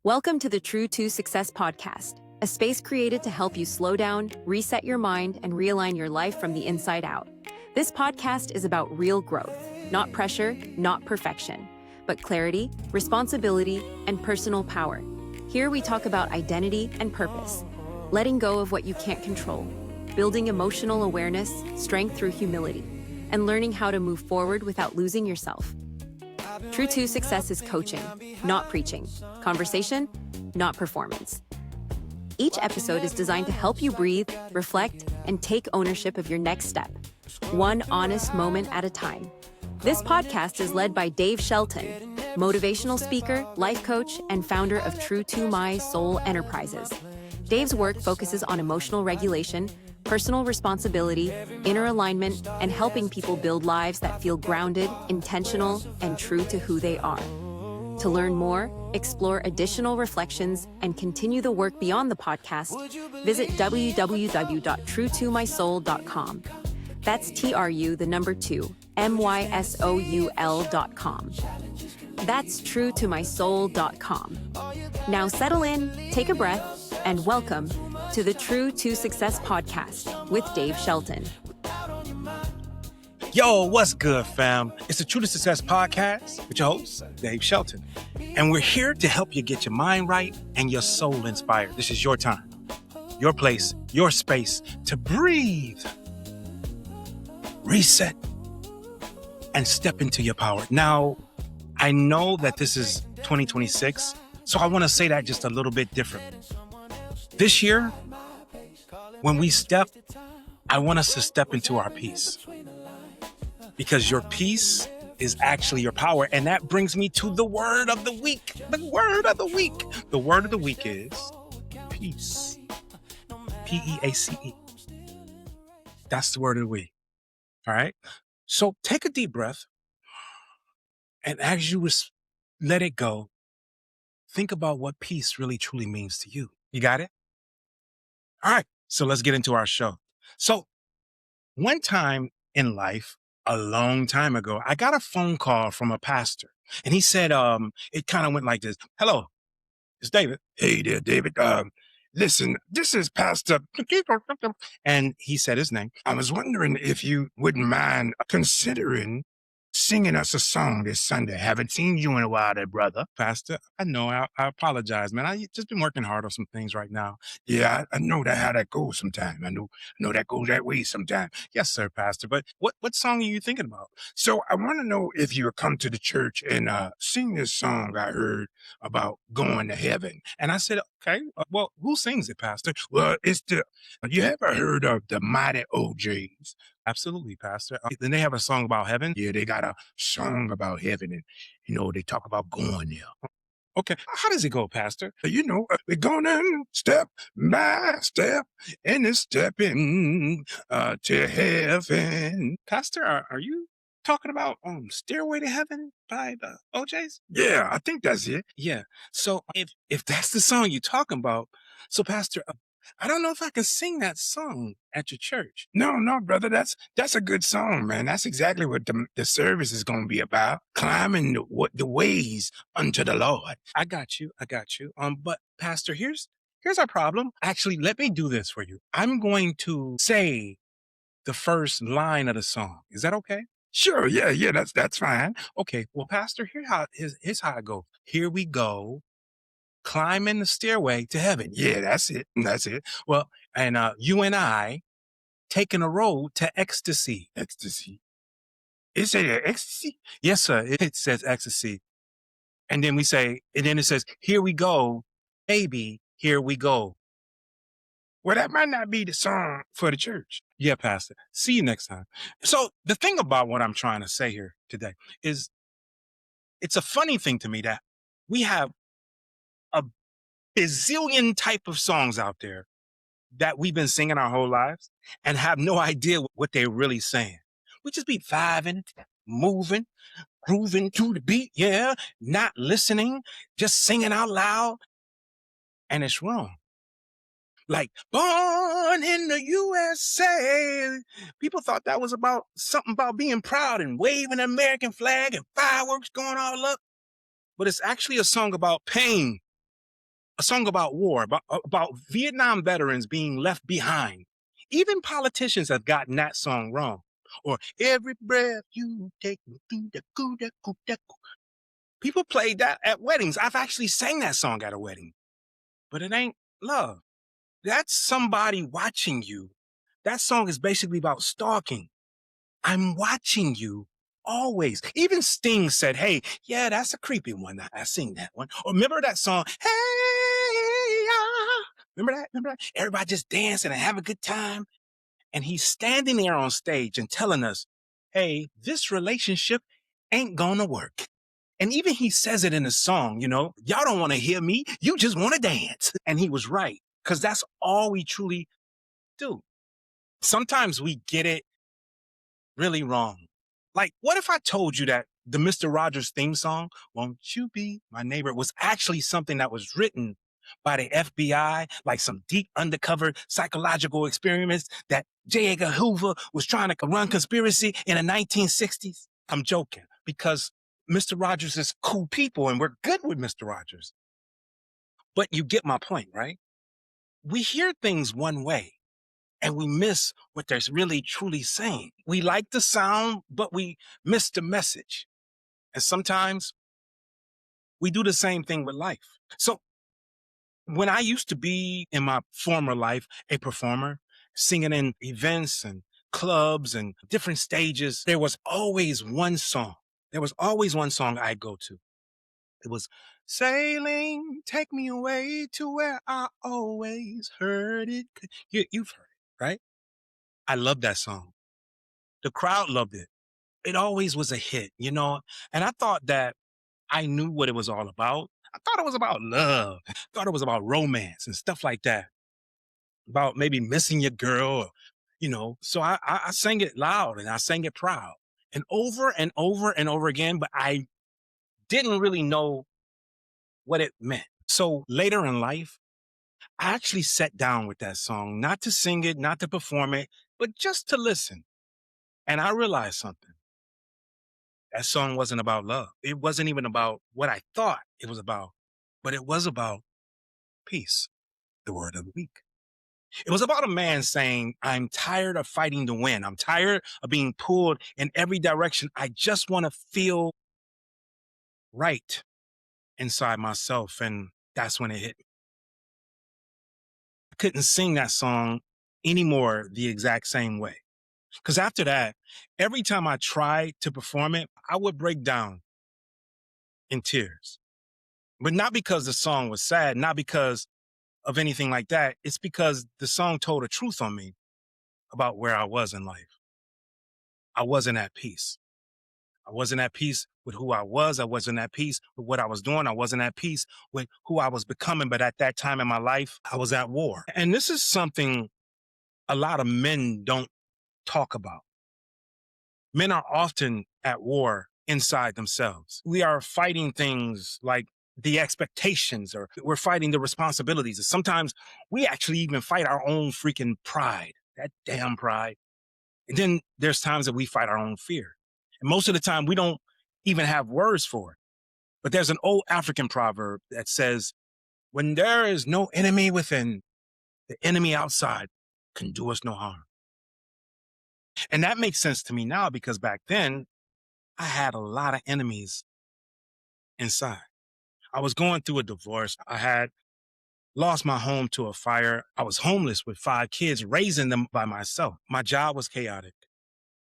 Welcome to the True to Success podcast, a space created to help you slow down, reset your mind, and realign your life from the inside out. This podcast is about real growth, not pressure, not perfection, but clarity, responsibility, and personal power. Here we talk about identity and purpose, letting go of what you can't control, building emotional awareness, strength through humility, and learning how to move forward without losing yourself. True to Success is coaching, not preaching, conversation, not performance. Each episode is designed to help you breathe, reflect, and take ownership of your next step, one honest moment at a time. This podcast is led by Dave Shelton, motivational speaker, life coach, and founder of True to My Soul Enterprises. Dave's work focuses on emotional regulation, personal responsibility, inner alignment, and helping people build lives that feel grounded, intentional, and true to who they are. To learn more, explore additional reflections, and continue the work beyond the podcast, visit www.truetomysoul.com. That's TRU2MYSOUL.com. That's truetomysoul.com. Now settle in, take a breath, and welcome to the True to Success podcast with Dave Shelton. Yo, what's good, fam? It's the True to Success podcast with your host, Dave Shelton. And we're here to help you get your mind right and your soul inspired. This is your time, your place, your space to breathe, reset, and step into your power. Now, I know that this is 2026, so I want to say that just a little bit different. This year, when we step, I want us to step into our peace. Because your peace is actually your power. And that brings me to the word of the week. The word of the week. The word of the week is peace. P-E-A-C-E. That's the word of the week. All right. So take a deep breath. And as you let it go, think about what peace really truly means to you. You got it? All right. So let's get into our show. So one time in life, a long time ago, I got a phone call from a pastor, and he said, it kind of went like this. Hello, it's David. Hey there, David. Listen, this is Pastor. And he said his name. I was wondering if you wouldn't mind considering singing us a song this Sunday. Haven't seen you in a while there, brother. Pastor, I know. I apologize, man. I just been working hard on some things right now. Yeah, I know that how that goes sometimes. I know that goes that way sometimes. Yes, sir, Pastor. But what song are you thinking about? So I want to know if you would come to the church and sing this song I heard about going to heaven. And I said, okay, well, who sings it, Pastor? Well, you ever heard of the Mighty OJs? Absolutely, Pastor. Then they have a song about heaven. Yeah, they got a song about heaven, and they talk about going there. Okay, how does it go, Pastor? We're gonna step by step and it's stepping to heaven. Pastor, are you talking about Stairway to Heaven by the OJs? Yeah, I think that's it. Yeah. So if that's the song you're talking about, so Pastor, I don't know if I can sing that song at your church. No, brother. That's a good song, man. That's exactly what the service is going to be about. Climbing the ways unto the Lord. I got you. But Pastor, here's our problem. Actually, let me do this for you. I'm going to say the first line of the song. Is that okay? Sure. Yeah. That's fine. Okay. Well, Pastor, here's how it goes. Here we go. Climbing the stairway to heaven. Yeah, that's it. Well, and you and I taking a road to ecstasy. Ecstasy. It say ecstasy? Yes, sir. It says ecstasy. And then it says, here we go, baby, here we go. Well, that might not be the song for the church. Yeah, Pastor. See you next time. So the thing about what I'm trying to say here today is it's a funny thing to me that we have a bazillion type of songs out there that we've been singing our whole lives and have no idea what they're really saying. We just be vibing, moving, grooving to the beat, not listening, just singing out loud. And it's wrong. Like, born in the USA. People thought that was about something about being proud and waving an American flag and fireworks going all up. But it's actually a song about pain, a song about war, about Vietnam veterans being left behind. Even politicians have gotten that song wrong. Or every breath you take, people played that at weddings. I've actually sang that song at a wedding, but it ain't love. That's somebody watching you. That song is basically about stalking. I'm watching you always. Even Sting said, hey, yeah, that's a creepy one. I sing that one. Or remember that song, hey, remember that? Remember that? Everybody just dancing and have a good time. And he's standing there on stage and telling us, hey, this relationship ain't gonna work. And even he says it in the song, y'all don't want to hear me. You just want to dance. And he was right, because that's all we truly do. Sometimes we get it really wrong. Like, what if I told you that the Mr. Rogers theme song, Won't You Be My Neighbor, was actually something that was written by the FBI, like some deep undercover psychological experiments that J. Edgar Hoover was trying to run conspiracy in the 1960s? I'm joking, because Mr. Rogers is cool people and we're good with Mr. Rogers. But you get my point, right? We hear things one way and we miss what they're really truly saying. We like the sound, but we miss the message. And sometimes we do the same thing with life. So when I used to be in my former life a performer, singing in events and clubs and different stages, there was always one song. There was always one song I'd go to. It was Sailing, Take Me Away to Where I Always Heard It. You've heard it, right? I love that song. The crowd loved it. It always was a hit, And I thought that I knew what it was all about. I thought it was about love. I thought it was about romance and stuff like that. About maybe missing your girl, So I sang it loud and I sang it proud. And over and over and over again, but I didn't really know what it meant. So later in life, I actually sat down with that song, not to sing it, not to perform it, but just to listen. And I realized something. That song wasn't about love. It wasn't even about what I thought it was about, but it was about peace, the word of the week. It was about a man saying, I'm tired of fighting to win. I'm tired of being pulled in every direction. I just want to feel right inside myself. And that's when it hit me. I couldn't sing that song anymore the exact same way. Because after that, every time I tried to perform it, I would break down in tears. But not because the song was sad, not because of anything like that. It's because the song told a truth on me about where I was in life. I wasn't at peace. I wasn't at peace with who I was. I wasn't at peace with what I was doing. I wasn't at peace with who I was becoming. But at that time in my life, I was at war. And this is something a lot of men don't talk about. Men are often at war inside themselves. We are fighting things like the expectations, or we're fighting the responsibilities. And sometimes we actually even fight our own freaking pride, that damn pride. And then there's times that we fight our own fear. And most of the time we don't even have words for it. But there's an old African proverb that says, when there is no enemy within, the enemy outside can do us no harm. And that makes sense to me now, because back then I had a lot of enemies inside. I was going through a divorce. I had lost my home to a fire. I was homeless with 5 kids, raising them by myself. My job was chaotic.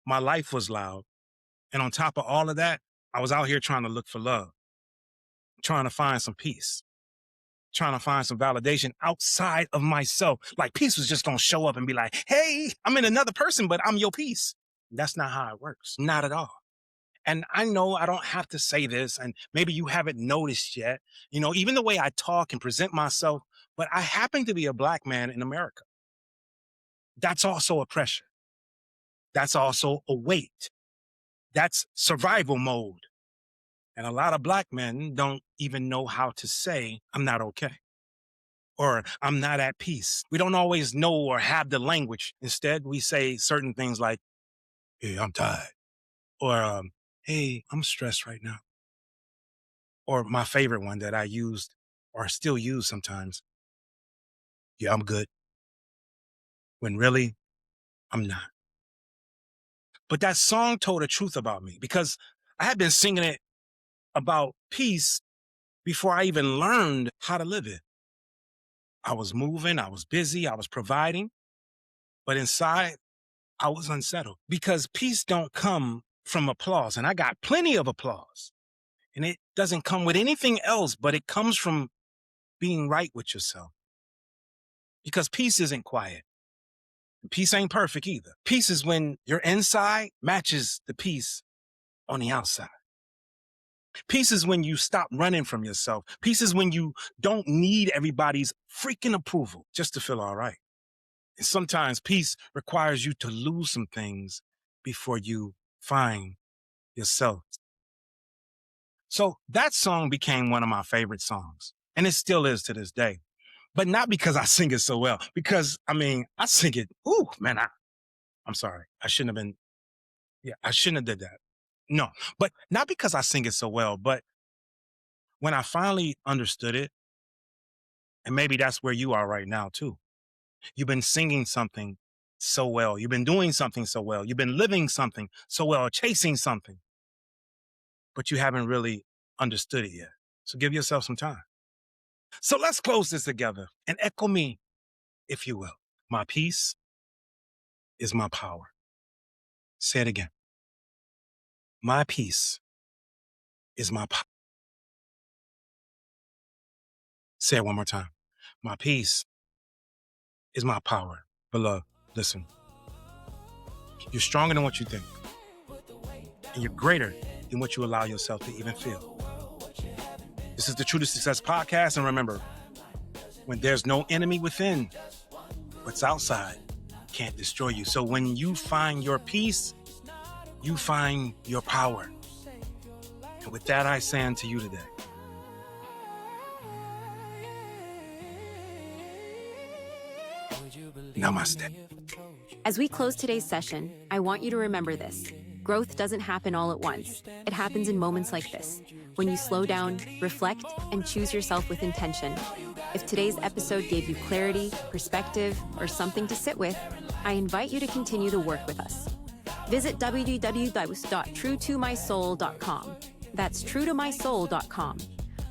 My life was loud. And on top of all of that, I was out here trying to look for love, trying to find some peace, trying to find some validation outside of myself. Like peace was just going to show up and be like, hey, I'm in another person, but I'm your peace. That's not how it works. Not at all. And I know I don't have to say this, and maybe you haven't noticed yet, even the way I talk and present myself, but I happen to be a Black man in America. That's also a pressure. That's also a weight. That's survival mode. And a lot of Black men don't even know how to say, I'm not okay, or I'm not at peace. We don't always know or have the language. Instead, we say certain things like, hey, I'm tired, or hey, I'm stressed right now. Or my favorite one that I used or still use sometimes. Yeah, I'm good. When really, I'm not. But that song told the truth about me because I had been singing it about peace before I even learned how to live it. I was moving, I was busy, I was providing, but inside I was unsettled because peace don't come from applause. And I got plenty of applause. And it doesn't come with anything else, but it comes from being right with yourself. Because peace isn't quiet. Peace ain't perfect either. Peace is when your inside matches the peace on the outside. Peace is when you stop running from yourself. Peace is when you don't need everybody's freaking approval just to feel all right. And sometimes peace requires you to lose some things before you find yourself. So that song became one of my favorite songs, and it still is to this day. But not because I sing it so well, because I sing it. Ooh, man, I'm sorry. I shouldn't have been. Yeah, I shouldn't have did that. No, but not because I sing it so well, but when I finally understood it, and maybe that's where you are right now too. You've been singing something so well. You've been doing something so well. You've been living something so well, chasing something, but you haven't really understood it yet. So give yourself some time. So let's close this together and echo me, if you will. My peace is my power. Say it again. My peace is my power. Say it one more time. My peace is my power. Beloved, listen. You're stronger than what you think. And you're greater than what you allow yourself to even feel. This is the True to Success podcast. And remember, when there's no enemy within, what's outside can't destroy you. So when you find your peace, you find your power. And with that, I say unto you today, namaste. As we close today's session, I want you to remember this. Growth doesn't happen all at once. It happens in moments like this, when you slow down, reflect, and choose yourself with intention. If today's episode gave you clarity, perspective, or something to sit with, I invite you to continue the work with us. Visit www.truetomysoul.com. That's truetomysoul.com,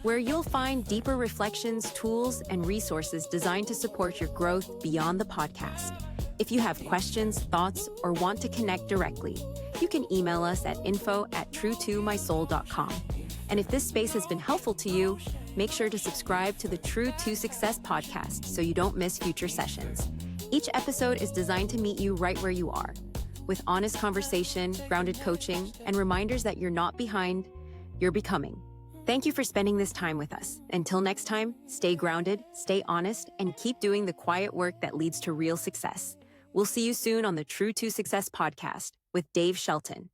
where you'll find deeper reflections, tools, and resources designed to support your growth beyond the podcast. If you have questions, thoughts, or want to connect directly, you can email us at info@truetomysoul.com. And if this space has been helpful to you, make sure to subscribe to the True to Success podcast so you don't miss future sessions. Each episode is designed to meet you right where you are, with honest conversation, grounded coaching, and reminders that you're not behind, you're becoming. Thank you for spending this time with us. Until next time, stay grounded, stay honest, and keep doing the quiet work that leads to real success. We'll see you soon on the True to Success podcast with Dave Shelton.